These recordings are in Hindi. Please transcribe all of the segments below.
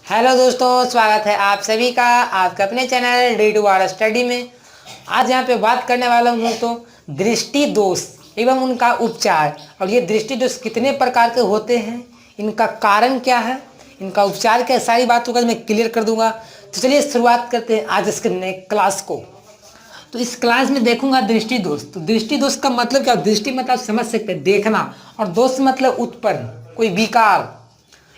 हेलो दोस्तों, स्वागत है आप सभी का आपके अपने चैनल D2R स्टडी में। आज यहाँ पे बात करने वाला हूँ दोस्तों दृष्टि दोष एवं उनका उपचार। और ये दृष्टि दोष कितने प्रकार के होते हैं, इनका कारण क्या है, इनका उपचार क्या है, सारी बातों का मैं क्लियर कर दूंगा। तो चलिए शुरुआत करते हैं आज इसके नए क्लास को। तो इस क्लास में देखूंगा दृष्टि दोष। तो दृष्टि दोष का मतलब क्या? दृष्टि मतलब समझ सकते हैं देखना, और दोष मतलब उत्पन्न कोई विकार।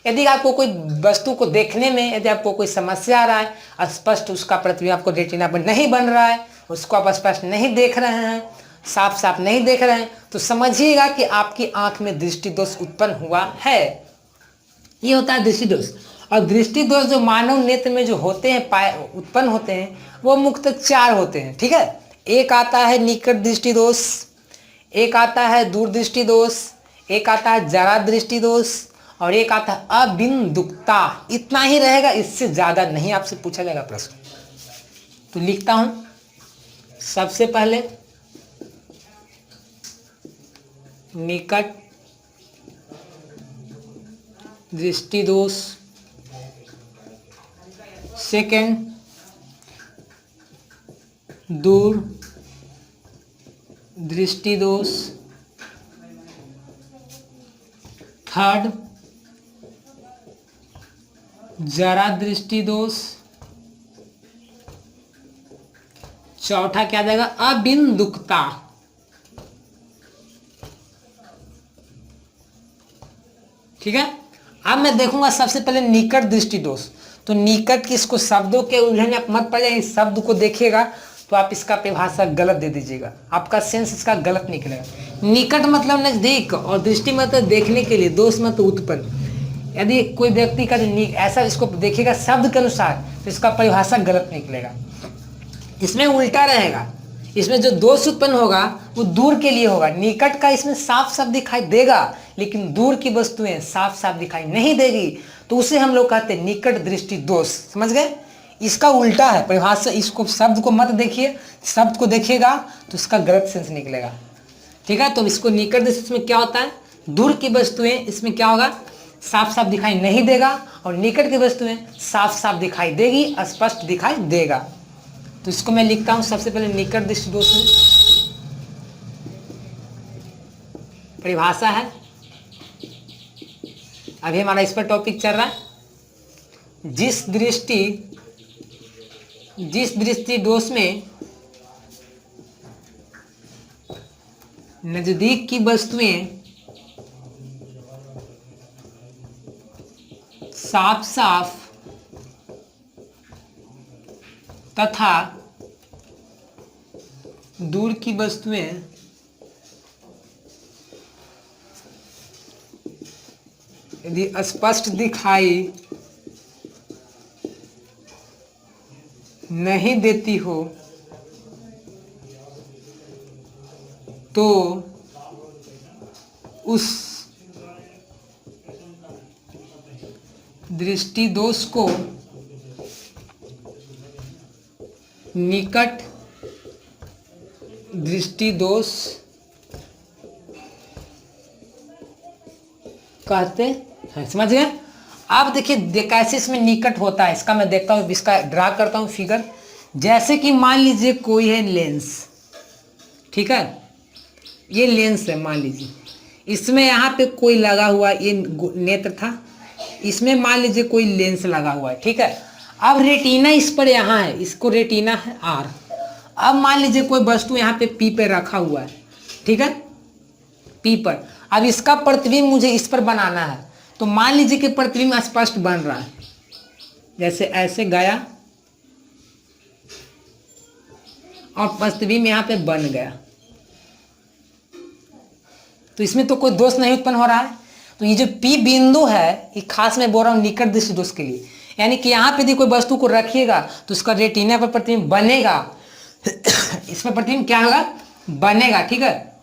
यदि आपको कोई वस्तु को देखने में यदि आपको कोई समस्या आ रहा है, स्पष्ट उसका प्रतिबिंब आपको रेटिना पर नहीं बन रहा है, उसको आप स्पष्ट नहीं देख रहे हैं, साफ साफ नहीं देख रहे हैं, तो समझिएगा कि आपकी आंख में दृष्टि दोष उत्पन्न हुआ है। ये होता है दृष्टि दोष। और दृष्टि दोष जो मानव नेत्र में जो होते हैं उत्पन्न होते हैं, वो मुख्यतः 4 होते हैं। ठीक है, एक आता है निकट दृष्टि दोष, एक आता है दूर दृष्टि दोष, एक आता है जरा दृष्टि दोष, और एक आता है अबिंदुकता। इतना ही रहेगा, इससे ज्यादा नहीं आपसे पूछा जाएगा प्रश्न। तो लिखता हूं सबसे पहले निकट दृष्टि दोष, सेकंड दूर दृष्टि दोष, थर्ड जरा दृष्टि दोष, चौथा क्या जाएगा? अबिंदुकता। ठीक है, अब मैं देखूंगा सबसे पहले निकट दृष्टि दोष। तो निकट की इसको शब्दों के उलझन आप मत पड़ जाए, इस शब्द को देखिएगा तो आप इसका परिभाषा गलत दे दीजिएगा, आपका सेंस इसका गलत निकलेगा। निकट मतलब नजदीक, और दृष्टि मतलब देखने के लिए, दोष मतलब उत्पन्न। यदि कोई व्यक्ति का ऐसा इसको देखिएगा शब्द के अनुसार, तो इसका परिभाषा गलत निकलेगा। इसमें उल्टा रहेगा, इसमें जो दोष उत्पन्न होगा वो दूर के लिए होगा। निकट का इसमें साफ साफ दिखाई देगा, लेकिन दूर की वस्तुएं साफ साफ दिखाई नहीं देगी, तो उसे हम लोग कहते हैं निकट दृष्टि दोष। समझ गए? इसका उल्टा है परिभाषा। इसको शब्द को मत देखिए, शब्द को देखिएगा तो इसका गलत सेंस निकलेगा। ठीक है, तो इसको निकट दृष्टि में क्या होता है? दूर की वस्तुएं इसमें क्या होगा? साफ साफ दिखाई नहीं देगा, और निकट की वस्तुएं साफ साफ दिखाई देगी, स्पष्ट दिखाई देगा। तो इसको मैं लिखता हूं सबसे पहले निकट दृष्टि दोष में परिभाषा है। अभी हमारा इस पर टॉपिक चल रहा है। जिस दृष्टि दोष में नजदीक की वस्तुएं साफ साफ तथा दूर की वस्तुएं यदि स्पष्ट दिखाई नहीं देती हो, तो उस दृष्टि दोष को निकट दृष्टि दोष कहते हैं। समझ गए? अब देखिए कैसे इसमें निकट होता है, इसका मैं देखता हूँ, इसका ड्रा करता हूँ फिगर। जैसे कि मान लीजिए कोई है लेंस, ठीक है, ये लेंस है मान लीजिए, इसमें यहाँ पे कोई लगा हुआ, ये नेत्र था, इसमें मान लीजिए कोई लेंस लगा हुआ है। ठीक है, अब रेटिना इस पर यहाँ है, इसको रेटिना है आर। अब मान लीजिए कोई वस्तु यहाँ पे पी पे रखा हुआ है, ठीक है, पी पर। अब इसका प्रतिबिंब मुझे इस पर बनाना है, तो मान लीजिए कि प्रतिबिंब स्पष्ट बन रहा है, जैसे ऐसे गया और प्रतिबिंब यहाँ पे बन गया, तो इसमें तो कोई दोष नहीं उत्पन्न हो रहा है। तो ये जो पी बिंदु है, ये खास मैं बोल रहा हूँ निकट दृष्टि दोष के लिए, यानी कि यहाँ पे यदि कोई वस्तु को रखिएगा तो उसका रेटिना पर प्रतिबिंब बनेगा इसमें प्रतिबिंब क्या होगा? बनेगा। ठीक है,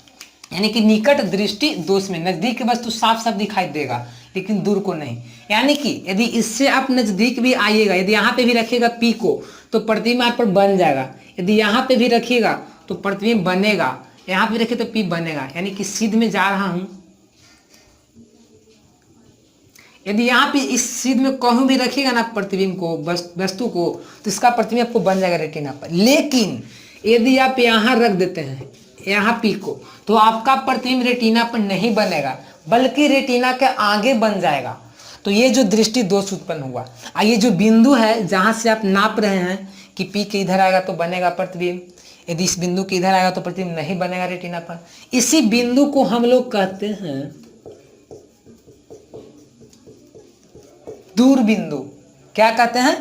यानी कि निकट दृष्टि दोष में नजदीक की वस्तु साफ साफ दिखाई देगा, लेकिन दूर को नहीं। यानी कि यदि इससे आप नजदीक भी आइएगा, यदि यहाँ पे भी रखिएगा पी को, तो प्रतिबिंब आप पर बन जाएगा। यदि यहाँ पे भी रखिएगा तो प्रतिबिंब बनेगा, यहाँ पे रखिए तो पी बनेगा। यानी कि सिद्ध में जा रहा हूं, यदि यहाँ पे इस सीध में कहूँ भी रखिएगा ना प्रतिबिंब को, वस्तु को, तो इसका प्रतिबिंब आपको बन जाएगा रेटिना पर। लेकिन यदि आप यहाँ रख देते हैं यहाँ पी को, तो आपका प्रतिबिंब रेटिना पर नहीं बनेगा, बल्कि रेटिना के आगे बन जाएगा। तो ये जो दृष्टि दोष उत्पन्न हुआ। ये जो बिंदु है जहाँ से आप नाप रहे हैं कि पी के इधर आएगा तो बनेगा प्रतिबिंब, यदि इस बिंदु के इधर आएगा तो प्रतिबिंब नहीं बनेगा रेटिना पर। इसी बिंदु को हम लोग कहते हैं दूर बिंदु। क्या कहते हैं?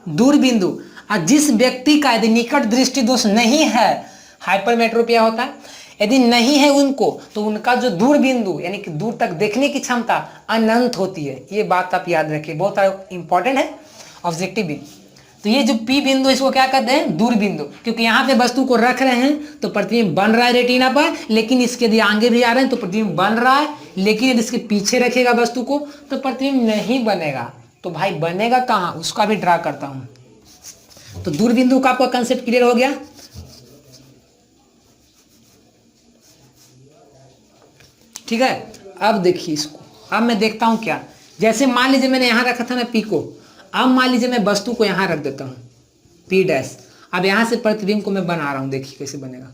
दूर बिंदु। और जिस व्यक्ति का यदि निकट दृष्टि दोष नहीं है, हाइपरमेट्रोपिया होता है, यदि नहीं है उनको, तो उनका जो दूर बिंदु यानी कि दूर तक देखने की क्षमता अनंत होती है। ये बात आप याद रखिए, बहुत इंपॉर्टेंट है ऑब्जेक्टिव भी। तो ये जो पी बिंदु इसको क्या कहते हैं? दूर बिंदु। क्योंकि यहाँ पे वस्तु को रख रहे हैं तो प्रतिबिंब बन रहा है रेटिना पर, लेकिन इसके यदि आगे भी आ रहे हैं तो प्रतिबिंब बन रहा है, लेकिन यदि इसके पीछे रखेगा वस्तु को तो प्रतिबिंब नहीं बनेगा। तो भाई बनेगा कहाँ, उसका भी ड्रा करता हूं। तो दूर बिंदु का आपका कंसेप्ट क्लियर हो गया। ठीक है, अब देखिए इसको। अब मैं देखता हूं क्या, जैसे मान लीजिए मैंने यहां रखा था ना पी को, अब मान लीजिए मैं वस्तु को यहां रख देता हूं पी डैश। अब यहां से प्रतिबिंब को मैं बना रहा हूं, देखिए कैसे बनेगा।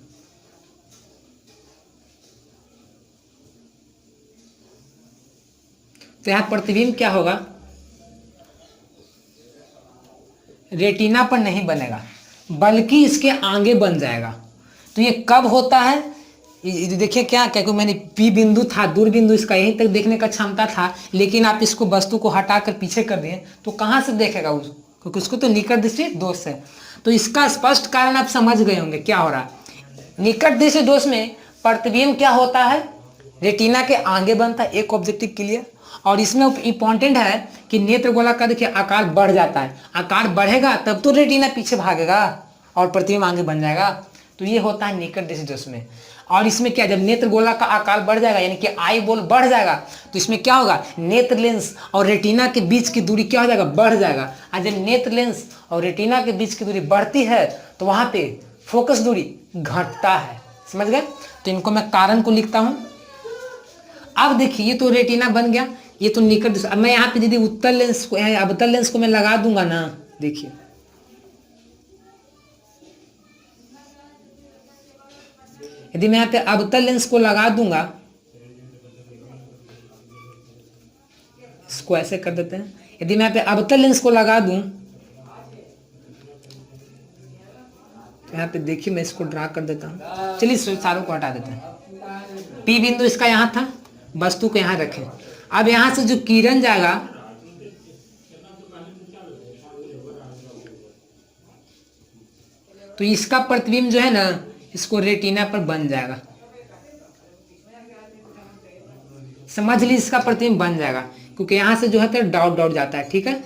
तो यहां प्रतिबिंब क्या होगा, रेटिना पर नहीं बनेगा बल्कि इसके आगे बन जाएगा। तो ये कब होता है, देखिए क्या, क्योंकि मैंने पी बिंदु था दूर बिंदु, इसका यहीं तक देखने का क्षमता था, लेकिन आप इसको वस्तु को हटाकर पीछे कर दिए तो कहाँ से देखेगा उसको, क्योंकि उसको तो निकट दृष्टि दोष है। तो इसका स्पष्ट कारण आप समझ गए होंगे क्या हो रहा है। निकट दृष्टि दोष में प्रतिबिंब क्या होता है, रेटिना के आगे बनता है, एक ऑब्जेक्टिव क्लियर। और इसमें इंपॉर्टेंट है कि नेत्र गोला का देखिए आकार बढ़ जाता है, आकार बढ़ेगा तब तो रेटिना पीछे भागेगा और प्रतिबिंब आगे बन जाएगा। तो ये होता है निकट दृष्टि दोष में। और इसमें क्या, जब नेत्र गोला का आकार बढ़ जाएगा यानी कि आई बॉल बढ़ जाएगा, तो इसमें क्या होगा, नेत्र लेंस और रेटिना के बीच की दूरी क्या हो जाएगा, बढ़ जाएगा। और जब नेत्र लेंस और रेटिना के बीच की दूरी बढ़ती है तो वहां पे फोकस दूरी घटता है। समझ गए? तो इनको मैं कारण को लिखता हूं। अब देखिए ये तो रेटिना बन गया, ये तो निकट। अब मैं यहाँ पे यदि उत्तल लेंस को, अवतल लेंस को मैं लगा दूंगा ना, देखिए यदि मैं यहाँ पे अवतल लेंस को लगा दूंगा, इसको ऐसे कर देते हैं, यदि मैं यहाँ पे अवतल लेंस को लगा दूं तो यहाँ पे देखिए मैं इसको ड्रा कर देता हूँ। चलिए सारों को हटा देते हैं। पी बिंदु इसका यहाँ था, वस्तु को यहाँ रखें। अब यहाँ से जो किरण जाएगा तो इसका प्रतिबिंब जो है ना, इसको रेटिना पर बन जाएगा। समझ लीजिए इसका प्रतिबिंब बन जाएगा, क्योंकि यहाँ से जो है तो डॉट डॉट जाता है। ठीक है,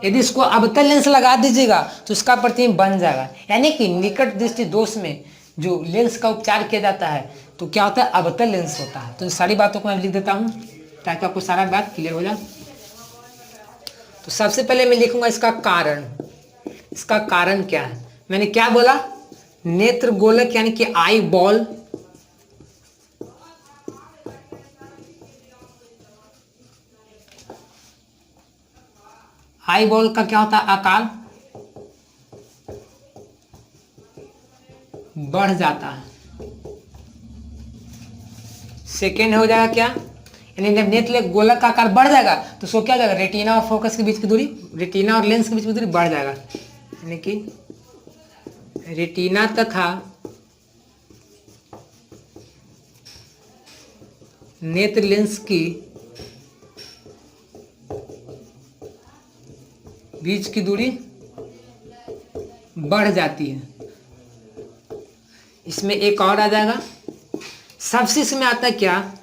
यदि इसको अवतल लेंस लगा दीजिएगा तो इसका प्रतिबिंब बन जाएगा। यानी कि निकट दृष्टि दोष में जो लेंस का उपचार किया जाता है तो क्या होता है, अवतल लेंस होता है। तो सारी बातों को मैं लिख देता हूँ ताकि आपको सारा बात क्लियर हो जाए। तो सबसे पहले मैं लिखूंगा इसका कारण। इसका कारण क्या है, मैंने क्या बोला, नेत्र गोलक यानी कि आई बॉल आई बॉल का क्या होता है, आकार बढ़ जाता है। सेकेंड हो जाएगा क्या, यानी जब नेत्र गोलक का आकार बढ़ जाएगा तो सो क्या हो जाएगा, रेटिना और फोकस के बीच की दूरी, रेटिना और लेंस के बीच की दूरी बढ़ जाएगा। यानी कि रेटिना तथा नेत्र लेंस की बीच की दूरी बढ़ जाती है। इसमें एक और आ जाएगा, सबसे इसमें आता है क्या,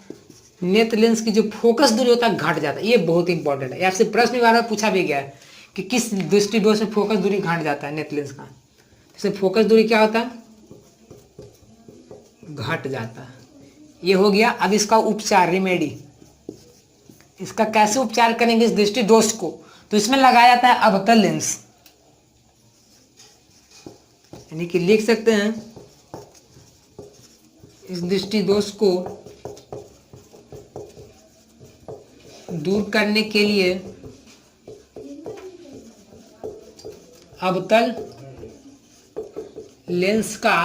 नेत्र लेंस की जो फोकस दूरी होता है घट जाता है। ये बहुत इंपॉर्टेंट है, आपसे प्रश्न बार बार पूछा भी गया है कि किस दृष्टि दोष से फोकस दूरी घट जाता है नेत्र लेंस का। जैसे फोकस दूरी क्या होता है, घट जाता है। ये हो गया। अब इसका उपचार, रिमेडी, इसका कैसे उपचार करेंगे इस दृष्टि दोष को, तो इसमें लगाया जाता है अवतल लेंस। यानी कि लिख सकते हैं इस दृष्टि दोष को दूर करने के लिए अवतल लेंस का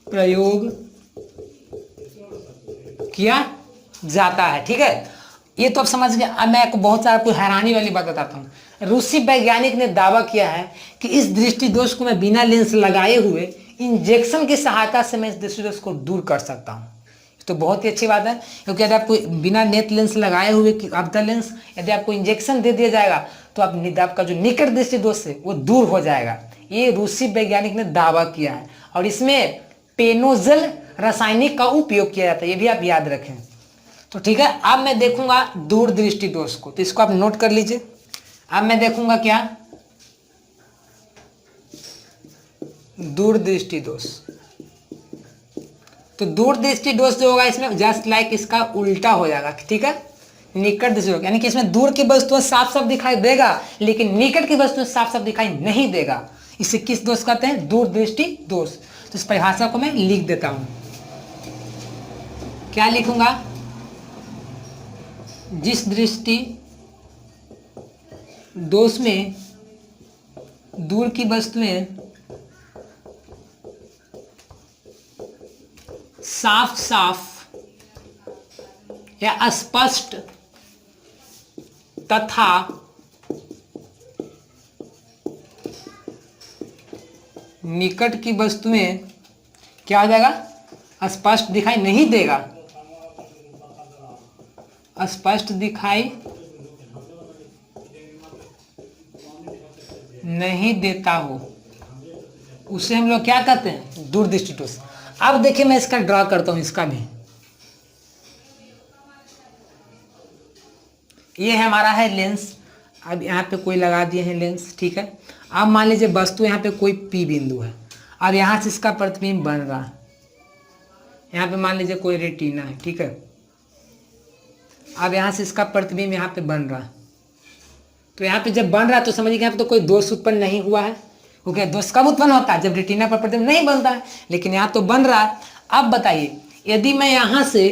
प्रयोग किया जाता है। ठीक है, ये तो आप समझ गए। अब मैं आपको बहुत सारा कोई हैरानी वाली बात बताता हूँ। रूसी वैज्ञानिक ने दावा किया है कि इस दृष्टि दोष को मैं बिना लेंस लगाए हुए इंजेक्शन की सहायता से मैं इस दृष्टि दोष को दूर कर सकता हूँ। तो बहुत ही अच्छी बात है, क्योंकि यदि आपको बिना नेट लेंस लगाए हुए अवतल लेंस यदि आपको इंजेक्शन दे दिया जाएगा तो आपका जो निकट दृष्टि दोष है वो दूर हो जाएगा। ये रूसी वैज्ञानिक ने दावा किया है और इसमें पेनोजल रासायनिक का उपयोग किया जाता है, ये भी आप याद रखें। तो ठीक है, अब मैं देखूंगा दूर दृष्टि दोष को, तो इसको आप नोट कर लीजिए। अब मैं देखूंगा क्या, दूर दृष्टि दोष। तो दूर दृष्टि दोष जो होगा इसमें जस्ट लाइक इसका उल्टा हो जाएगा। ठीक है, निकट दृष्टि दोष यानी कि इसमें दूर की वस्तुएं साफ साफ दिखाई देगा लेकिन निकट की वस्तुएं साफ साफ दिखाई नहीं देगा। इसे किस दोष कहते हैं? दूर दृष्टि दोष। तो इस परिभाषा को मैं लिख देता हूं। क्या लिखूंगा? जिस दृष्टि दोष में दूर की वस्तुएं साफ साफ या स्पष्ट तथा निकट की वस्तुएं क्या हो जाएगा? स्पष्ट दिखाई नहीं देगा, स्पष्ट दिखाई नहीं देता हो, उसे हम लोग क्या कहते हैं? दूरदृष्टि दोष। अब देखिए मैं इसका ड्रा करता हूं, इसका भी ये है हमारा है लेंस। अब यहाँ पे कोई लगा दिए हैं लेंस। ठीक है, अब मान लीजिए वस्तु यहाँ पे कोई पी बिंदु है और यहाँ से इसका प्रतिबिंब बन रहा है। यहाँ पे मान लीजिए कोई रेटिना है। ठीक है, अब यहाँ से इसका प्रतिबिंब यहाँ पे बन रहा है। तो यहाँ पे जब बन रहा है तो समझिए यहाँ पे तो कोई दोष उत्पन्न नहीं हुआ है, क्योंकि दोष कब उत्पन्न होता है? जब रेटिना पर प्रतिबिंब नहीं बनता है, लेकिन यहाँ तो बन रहा है। अब बताइए, यदि मैं यहाँ से,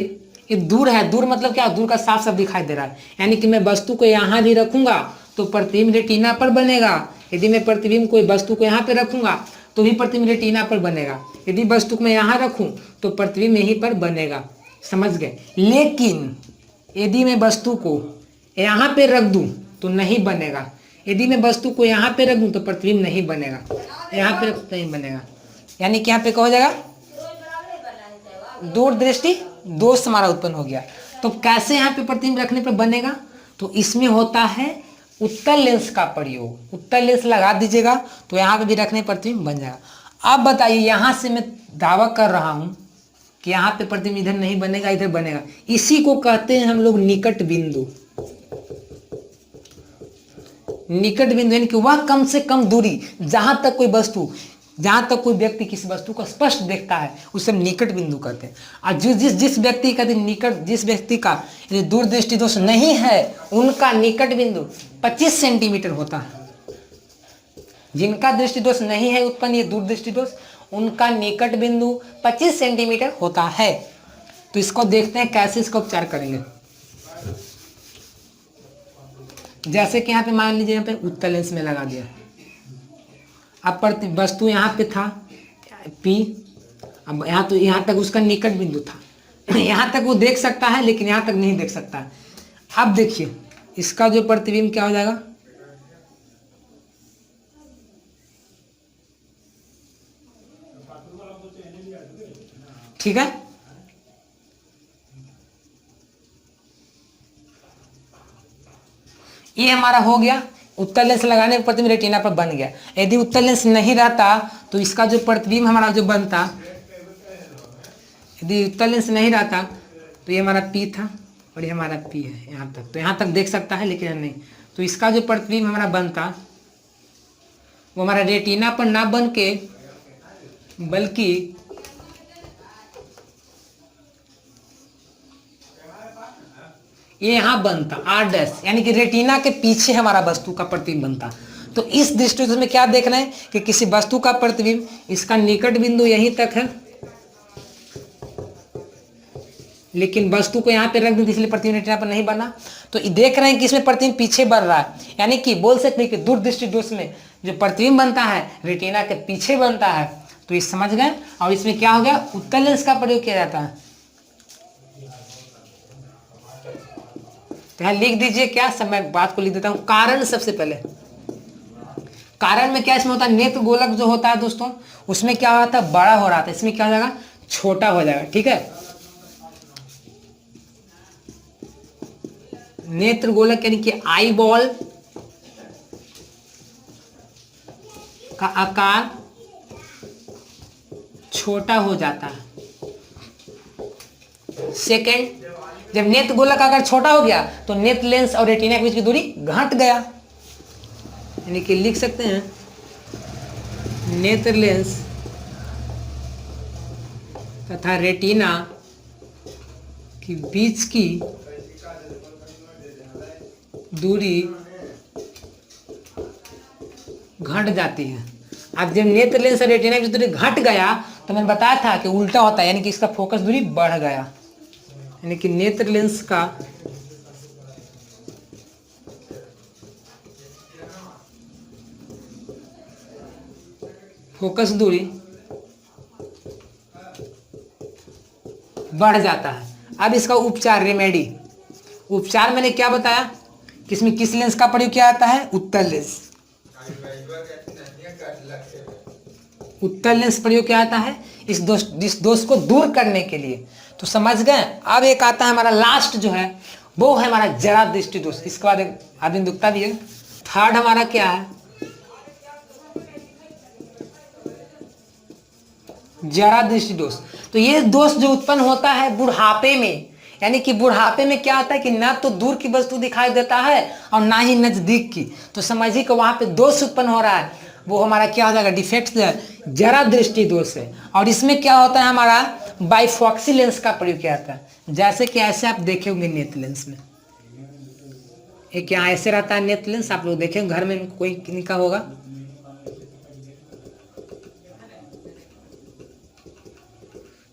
ये दूर है, दूर मतलब क्या? दूर का साफ साफ दिखाई दे रहा है, यानी कि मैं वस्तु को यहाँ भी रखूंगा तो प्रतिबिंब रेटिना पर बनेगा। यदि मैं प्रतिबिंब कोई वस्तु को यहाँ पे रखूंगा तो भी प्रतिबिंब रेटिना पर बनेगा। यदि वस्तु को मैं यहाँ रखूं तो प्रतिबिंब यहीं पर बनेगा। समझ गए? लेकिन यदि मैं वस्तु को यहाँ पे रख दूं तो नहीं बनेगा। यदि मैं वस्तु को यहाँ पे रख दूं तो प्रतिबिंब नहीं बनेगा, यहाँ पे नहीं बनेगा। यानी कि यहाँ पे क्या हो जाएगा? दूर दृष्टि दोष हमारा उत्पन्न हो गया। तो कैसे यहाँ पे प्रतिबिंब रखने पर बनेगा? तो इसमें होता है उत्तल लेंस का प्रयोग। उत्तल लेंस लगा दीजिएगा तो यहाँ पे भी रखने पर प्रतिबिंब बन जाएगा। अब बताइए, यहाँ से मैं दावा कर रहा हूँ कि यहाँ पे प्रतिबिंब इधर नहीं बनेगा, इधर बनेगा। इसी को कहते हैं हम लोग निकट बिंदु। निकट बिंदु यानी कि वह कम से कम दूरी जहां तक कोई वस्तु, जहां तक कोई व्यक्ति किसी वस्तु को स्पष्ट देखता है उसे हम निकट बिंदु कहते हैं। और जिस व्यक्ति का निकट, जिस व्यक्ति का दूर दृष्टि दोष नहीं है उनका निकट बिंदु 25 सेंटीमीटर होता है। जिनका दृष्टि दोष नहीं है उत्पन्न, ये दूर दृष्टि दोष, उनका निकट बिंदु 25 सेंटीमीटर होता है। तो इसको देखते हैं कैसे इसका उपचार करेंगे। जैसे कि यहाँ पे मान लीजिए यहाँ पे उत्तल लेंस में लगा दिया। अब वस्तु यहाँ पे था पी, अब यहाँ तो यहाँ तक उसका निकट बिंदु था, यहाँ तक वो देख सकता है लेकिन यहाँ तक नहीं देख सकता है। अब देखिए इसका जो प्रतिबिंब क्या हो जाएगा? ठीक है, ये हमारा हो गया। उत्तल लेंस लगाने पर प्रतिबिंब रेटिना पर बन गया। यदि उत्तल लेंस नहीं रहता तो इसका जो प्रतिबिंब हमारा जो बनता, यदि उत्तल लेंस नहीं रहता तो ये हमारा पी था और ये हमारा पी है यहाँ तक, तो यहाँ तक देख सकता है लेकिन नहीं। तो इसका जो प्रतिबिंब हमारा बनता वो हमारा रेटिना पर ना बन के बल्कि ये यहाँ बनता आर डैश, यानी कि रेटिना के पीछे हमारा वस्तु का प्रतिबिंब बनता। तो इस दृष्टि में क्या देख रहे हैं कि किसी वस्तु का प्रतिबिंब, इसका निकट बिंदु यहीं तक है, लेकिन वस्तु को यहाँ पे रख दी इसलिए प्रतिबिंब रेटिना पर नहीं बना। तो देख रहे हैं कि इसमें प्रतिबिंब पीछे बढ़ रहा है, यानी कि बोल सकते हैं कि दूरदृष्टि दोष में जो प्रतिबिंब बनता है रेटिना के पीछे बनता है। तो ये समझ गए। और इसमें क्या हो गया, उत्तल लेंस का प्रयोग किया जाता है। तो यहाँ लिख दीजिए क्या, सब मैं बात को लिख देता हूँ। कारण सबसे पहले, कारण में क्या इसमें होता है, नेत्र गोलक जो होता है दोस्तों उसमें क्या होता है, बड़ा हो रहा था, इसमें क्या हो जाएगा, छोटा हो जाएगा। ठीक है, नेत्र गोलक यानी कि आई बॉल का आकार छोटा हो जाता है। सेकंड, जब नेत्र गोलक का आकार छोटा हो गया तो नेत्र लेंस और रेटिना के बीच की दूरी घट गया, यानी कि लिख सकते हैं नेत्र लेंस तथा रेटिना के बीच की दूरी घट जाती है। अब जब नेत्र लेंस और रेटिना की दूरी घट गया तो मैंने बताया था कि उल्टा होता है, यानी कि इसका फोकस दूरी बढ़ गया, यानी कि नेत्र लेंस का फोकस दूरी बढ़ जाता है। अब इसका उपचार, रेमेडी, उपचार मैंने क्या बताया कि इसमें किस लेंस का प्रयोग किया जाता है, उत्तल लेंस। उत्तल लेंस प्रयोग किया जाता है इस दोष को दूर करने के लिए। तो समझ गए। अब एक आता है हमारा लास्ट जो है वो है हमारा जरा दृष्टि दोष। इसके बाद एक आदमी दुखता भी है। थर्ड हमारा क्या है, जरा दृष्टि दोष। तो ये दोष जो उत्पन्न होता है बुढ़ापे में, यानी कि बुढ़ापे में क्या होता है कि ना तो दूर की वस्तु दिखाई देता है और ना ही नजदीक की। तो समझिए कि वहां पे दोष उत्पन्न हो रहा है, वो हमारा क्या हो जाएगा, डिफेक्ट जरा दृष्टि दोष है। और इसमें क्या होता है, हमारा बाइफॉक्सी लेंस का प्रयोग किया जाता है। जैसे कि ऐसे आप देखे होंगे नेत्र लेंस में, एक यहाँ ऐसे रहता है नेत्र लेंस, आप लोग देखे घर में कोई किनका होगा।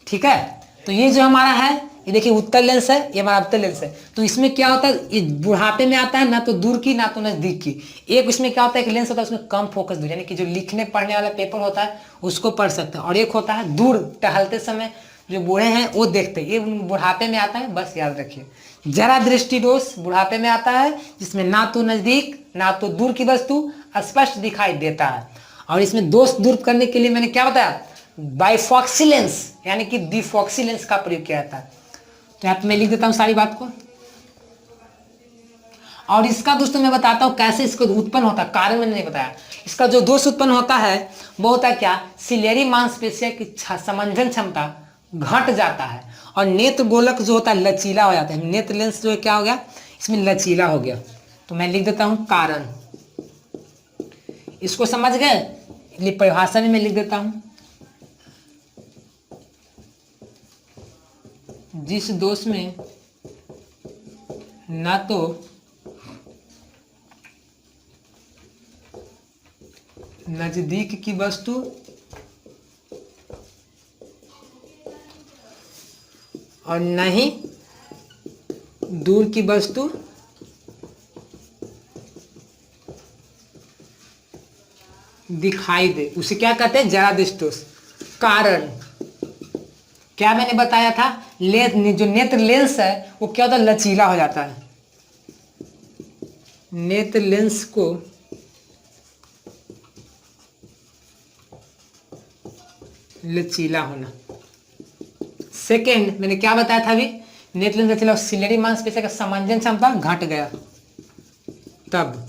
ठीक है, तो ये जो हमारा है ये देखिए उत्तल लेंस है, ये हमारा अवतल लेंस है। तो इसमें क्या होता है, ये बुढ़ापे में आता है ना तो दूर की ना तो नजदीक की। एक इसमें क्या होता है कि लेंस होता है उसमें कम फोकस दूर, यानी कि जो लिखने पढ़ने वाला पेपर होता है उसको पढ़ सकते हैं। और एक होता है दूर, टहलते समय जो बूढ़े हैं वो देखते हैं, ये बुढ़ापे में आता है, बस याद रखिए। जरा दृष्टि दोष बुढ़ापे में आता है जिसमें ना तो नजदीक ना तो दूर की वस्तु स्पष्ट दिखाई देता है। और इसमें दोष दूर करने के लिए मैंने क्या बताया, बाइफॉक्सी लेंस यानी कि डिफॉक्सी लेंस का प्रयोग किया जाता है। तो यहाँ पे मैं लिख देता हूँ सारी बात को। और इसका दोस्तों मैं बताता हूँ कैसे इसको उत्पन्न होता है, कारण मैंने नहीं बताया। इसका जो दोष उत्पन्न होता है वो होता है क्या, सिलेरी मांसपेशियों की समंजन क्षमता घट जाता है और नेत्र गोलक जो होता है लचीला हो जाता है। नेत्र लेंस जो है क्या हो गया, इसमें लचीला हो गया। तो मैं लिख देता हूँ कारण। इसको समझ गए, परिभाषा में मैं लिख देता हूँ, जिस दोष में ना तो नजदीक की वस्तु और न ही दूर की वस्तु दिखाई दे, उसे क्या कहते हैं, जरा दृष्टि दोष। कारण क्या मैंने बताया था, जो नेत्र लेंस है वो क्या होता है, लचीला हो जाता है। नेत्र लेंस को लचीला होना। सेकेंड मैंने क्या बताया था अभी, नेत्र लेंस लचीला, सिलेरी मांसपेशियों का समंजन क्षमता घट गया, तब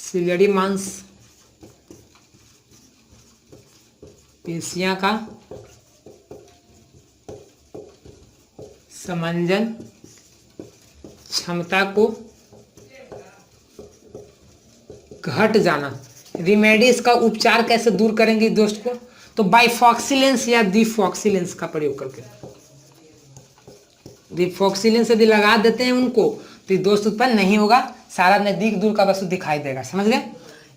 सिलेरी मांसपेशियों का समंजन क्षमता को घट जाना। रिमेडी, इसका उपचार कैसे दूर करेंगे दोस्त को, तो बाइफॉक्सी लेंस या डिफॉक्सी लेंस का प्रयोग करके। डिफॉक्सी लेंस यदि लगा देते हैं उनको तो दोस्त उत्पन्न नहीं होगा, सारा नजदीक दूर का वस्तु दिखाई देगा। समझ गए।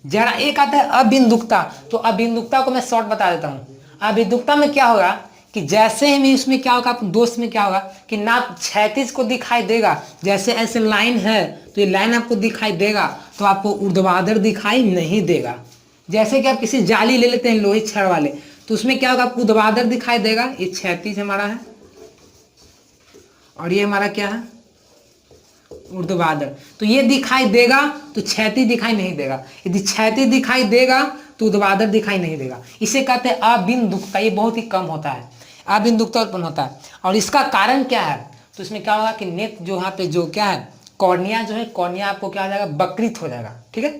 जरा एक आता है अबिंदुकता। तो अबिंदुकता को मैं शॉर्ट बता देता हूँ। अबिंदुकता में क्या होगा कि जैसे ही इसमें क्या होगा, दोस्त में क्या होगा कि ना क्षैतिज को दिखाई देगा, जैसे ऐसे लाइन है तो ये लाइन आपको दिखाई देगा, तो आपको ऊर्ध्वाधर दिखाई नहीं देगा। जैसे कि आप किसी जाली ले लेते हैं लोहे छड़ वाले, तो उसमें क्या होगा, आपको ऊर्ध्वाधर दिखाई देगा, ये क्षैतिज हमारा है और ये हमारा क्या है, ऊर्ध्वाधर। तो ये दिखाई देगा तो क्षैतिज दिखाई नहीं देगा, यदि क्षैतिज दिखाई देगा तो ऊर्ध्वाधर दिखाई नहीं देगा। इसे कहते हैं अबिंदुकता। ये बहुत ही कम होता है, अबिंदुकता उत्पन्न होता है। और इसका कारण क्या है, तो इसमें क्या होगा कि नेत्र जो यहाँ पे जो क्या है, कॉर्निया जो है, कॉर्निया आपको क्या हो जाएगा, वक्रित हो जाएगा। ठीक है,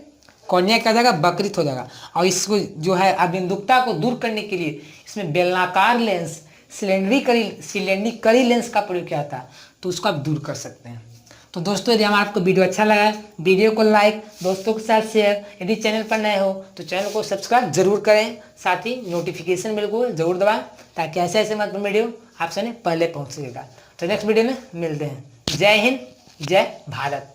कॉर्निया क्या हो जाएगा, वक्रित हो जाएगा। और इसको जो है अबिंदुकता को दूर करने के लिए इसमें बेलनाकार लेंस, सिलेंडरिकली लेंस का प्रयोग किया था, तो उसको आप दूर कर सकते हैं। तो दोस्तों, यदि हमारा आपको वीडियो अच्छा लगा है, वीडियो को लाइक, दोस्तों के साथ शेयर, यदि चैनल पर नए हो तो चैनल को सब्सक्राइब जरूर करें, साथ ही नोटिफिकेशन बेल को जरूर दबाएं, ताकि ऐसे ऐसे महत्वपूर्ण वीडियो आपसे पहले पहुंच सकेगा। तो नेक्स्ट वीडियो में मिलते हैं। जय हिंद, जय भारत।